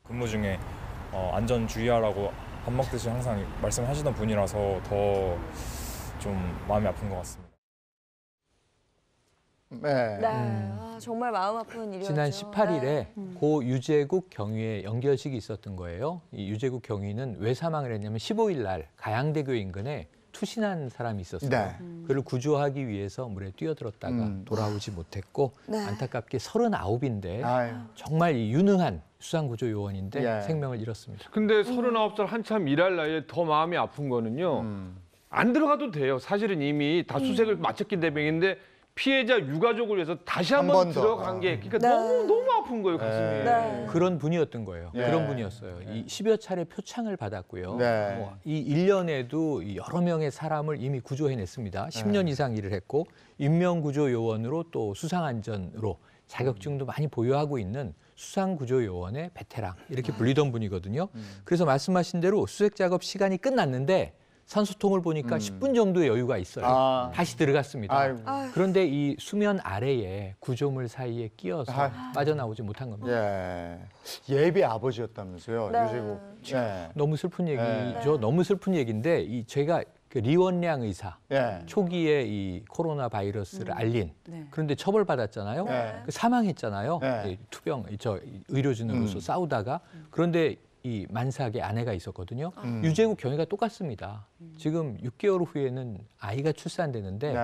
근무 중에 안전 주의하라고 밥 먹듯이 항상 말씀하시던 분이라서 더 좀 마음이 아픈 것 같습니다. 네. 정말 마음 아픈 일이었죠. 지난 18일에 고 유재국 경위의 연결식이 있었던 거예요. 이 유재국 경위는 왜 사망을 했냐면 15일 날 가양대교 인근에 투신한 사람이 있었어요. 네. 그를 구조하기 위해서 물에 뛰어들었다가 돌아오지 못했고 안타깝게 39인데 정말 이 유능한 수상구조요원인데 생명을 잃었습니다. 근데 39살 한참 일할 나이에 더 마음이 아픈 거는요. 안 들어가도 돼요. 사실은 이미 다 수색을 마쳤기 때문인데 피해자 유가족을 위해서 다시 한 번 들어간 게 그러니까 너무 아픈 거예요, 가슴이. 그런 분이었던 거예요. 그런 분이었어요. 이 10여 차례 표창을 받았고요. 이 1년에도 여러 명의 사람을 이미 구조해냈습니다. 10년 이상 일을 했고 인명구조요원으로 또 수상안전으로 자격증도 많이 보유하고 있는 수상구조요원의 베테랑 이렇게 불리던 분이거든요. 그래서 말씀하신 대로 수색작업 시간이 끝났는데 산소통을 보니까 10분 정도의 여유가 있어요. 다시 들어갔습니다. 그런데 이 수면 아래에 구조물 사이에 끼어서 빠져나오지 못한 겁니다. 예비 아버지였다면서요, 유재국. 너무 슬픈 얘기죠. 너무 슬픈 얘기인데 제가 그 리원량 의사 초기에 이 코로나 바이러스를 알린 그런데 처벌받았잖아요. 사망했잖아요. 투병 의료진으로서 싸우다가 그런데 이 만삭의 아내가 있었거든요. 유재국 경위가 똑같습니다. 지금 6개월 후에는 아이가 출산되는데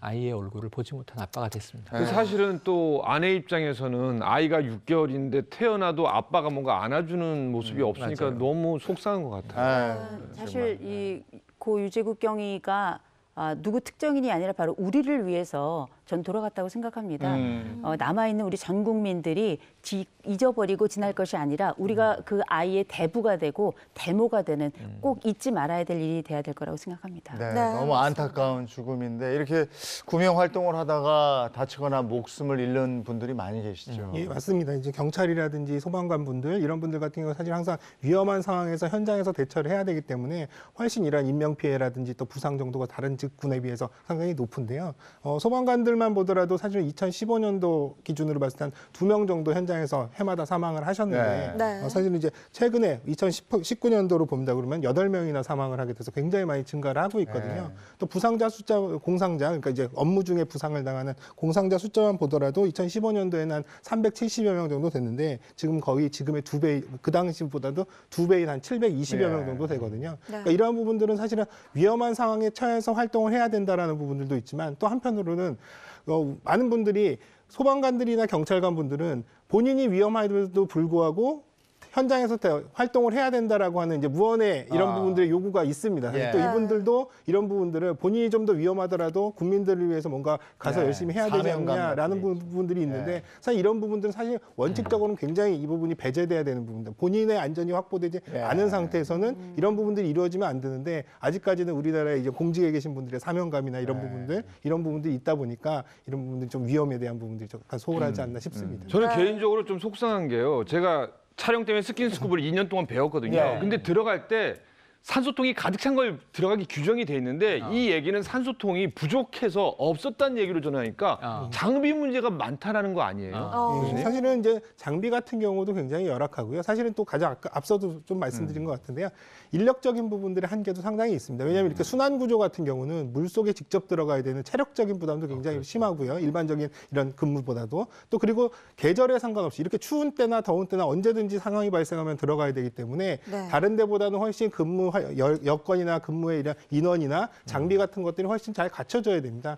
아이의 얼굴을 보지 못한 아빠가 됐습니다. 사실은 또 아내 입장에서는 아이가 6개월인데 태어나도 아빠가 뭔가 안아주는 모습이 없으니까 맞아요. 너무 속상한 것 같아요. 사실 이 고 유재국 경위가 누구 특정인이 아니라 바로 우리를 위해서 전 돌아갔다고 생각합니다. 남아있는 우리 전 국민들이 잊어버리고 지날 것이 아니라 우리가 그 아이의 대부가 되고 대모가 되는 꼭 잊지 말아야 될 일이 돼야 될 거라고 생각합니다. 너무 안타까운 죽음인데 이렇게 구명 활동을 하다가 다치거나 목숨을 잃는 분들이 많이 계시죠. 예, 맞습니다. 이제 경찰이라든지 소방관 분들 이런 분들 같은 경우 사실 항상 위험한 상황에서 현장에서 대처를 해야 되기 때문에 훨씬 이런 인명 피해라든지 또 부상 정도가 다른 직군에 비해서 상당히 높은데요. 소방관들만 보더라도 사실 2015년도 기준으로 봤을 때 한 2명 정도 현장에서 해마다 사망을 하셨는데 사실은 이제 최근에 2019년도로 본다 그러면 8명이나 사망을 하게 돼서 굉장히 많이 증가를 하고 있거든요. 또 부상자 숫자, 공상자, 그러니까 이제 업무 중에 부상을 당하는 공상자 숫자만 보더라도 2015년도에는 한 370여 명 정도 됐는데 지금 거의 지금의 2배, 그 당시보다도 2배인 한 720여 명 정도 되거든요. 그러니까 이러한 부분들은 사실은 위험한 상황에 처해서 활동을 해야 된다라는 부분들도 있지만 또 한편으로는 많은 분들이 소방관들이나 경찰관 분들은 본인이 위험함에도 불구하고 현장에서 활동을 해야 된다라고 하는 이제 무언의 이런 부분들의 요구가 있습니다. 사실 또 이분들도 이런 부분들을 본인이 좀 더 위험하더라도 국민들을 위해서 뭔가 가서 열심히 해야 되지 않냐라는 부분들이 있는데 사실 이런 부분들은 사실 원칙적으로는 굉장히 이 부분이 배제돼야 되는 부분들. 본인의 안전이 확보되지 않은 상태에서는 이런 부분들이 이루어지면 안 되는데 아직까지는 우리나라에 이제 공직에 계신 분들의 사명감이나 이런 부분들 이런 부분들이 있다 보니까 이런 부분들이 좀 위험에 대한 부분들이 좀 약간 소홀하지 않나 싶습니다. 저는 개인적으로 좀 속상한 게요. 제가 촬영 때문에 스킨스쿠버를 2년 동안 배웠거든요. 근데 들어갈 때 산소통이 가득 찬 걸 들어가기 규정이 돼 있는데 이 얘기는 산소통이 부족해서 없었다는 얘기를 전하니까 장비 문제가 많다라는 거 아니에요? 사실은 이제 장비 같은 경우도 굉장히 열악하고요. 사실은 또 가장 앞서도 좀 말씀드린 것 같은데요. 인력적인 부분들의 한계도 상당히 있습니다. 왜냐하면 이렇게 순환 구조 같은 경우는 물 속에 직접 들어가야 되는 체력적인 부담도 굉장히 심하고요. 일반적인 이런 근무보다도 또 그리고 계절에 상관없이 이렇게 추운 때나 더운 때나 언제든지 상황이 발생하면 들어가야 되기 때문에 다른 데보다는 훨씬 근무 여건이나 근무의 이런 인원이나 장비 같은 것들이 훨씬 잘 갖춰져야 됩니다.